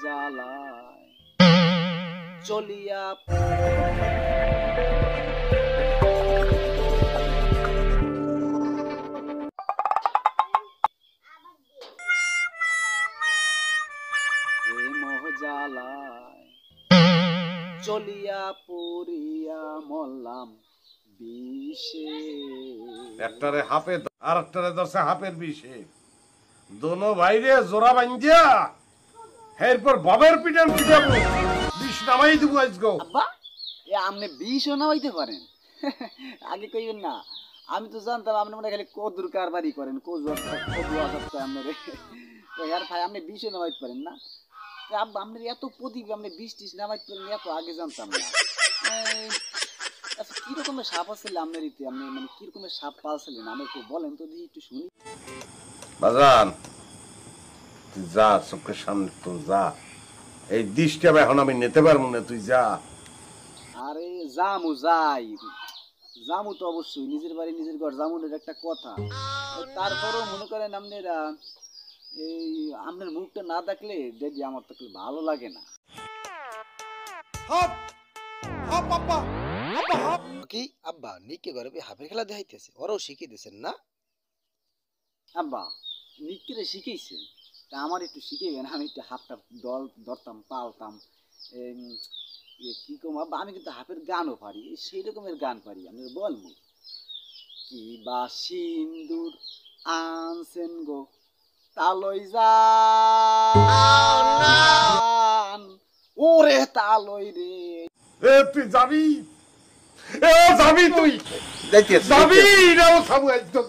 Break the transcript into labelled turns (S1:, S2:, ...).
S1: জ্বালায় চলিয়া মোহ জ্বালায় চলিয়া পড়িয়া মরলাম বিষে।
S2: একটারে হাফে আর একটারে ধরছে হাফের বিষে, দোনো ভাইরে জোড়া বাঞ্জিয়া এরপর বাবের পিটান পিটাবো, বিষ নামাই দিব আজগো।
S1: আব্বা এ আপনি বিষও নামাইতে পারেন? আগে কইবেন না, আমি তো জানতাম আপনি মনে খালি কদুর কারবারি করেন, কদু আপনারে ইয়ার ভাই আপনি বিষও নামাইতে পারেন না? আব্বা আপনার এত প্রতিভা, আপনি বিষ টিস নামাইতে পারেন এত আগে জানতাম না। আচ্ছা কি রকমের সাপ আছে আপনার ইতে, আপনি মানে কি রকমের সাপ পালছিলেন আমি একটু বলেন তো দেখি, একটু শুনি।
S2: বাজান তুই যা, চোখের সামনে তো যা, এই দৃষ্টিটা এখন আমি নিতে পারবো না, তুই যা।
S1: আরে জামু যাই, জামু তো অবশ্যই, নিজের বাড়ি নিজের ঘর জামুনের একটা কথা। তারপরেও মনে করেন আপনার এই আপনার মুখটা না দেখলে দেখি আমার তো ভালো লাগে না।
S3: কি আব্বা নিকে ঘরে হাফের খেলা দেখাইতেছে, ওরাও শিখিয়ে দিয়েছেন না?
S1: আব্বা নিকিরে শিখেছেন, তা আমার একটু শিখাইবেন, আমি একটু হাফটা ধরতাম পালতাম। কি কম আব্বা, আমি কিন্তু হাফের গানও পারি, সেই রকমের গান পারি, আমি বলবো। কি বা সিন্দুর আনছেন গো তালই যান, ওরে তালই রে।
S2: এ তুই যাবি, এ যাবি তুই
S3: যাইতেছে
S2: যাবি না, ও সাবু আজকে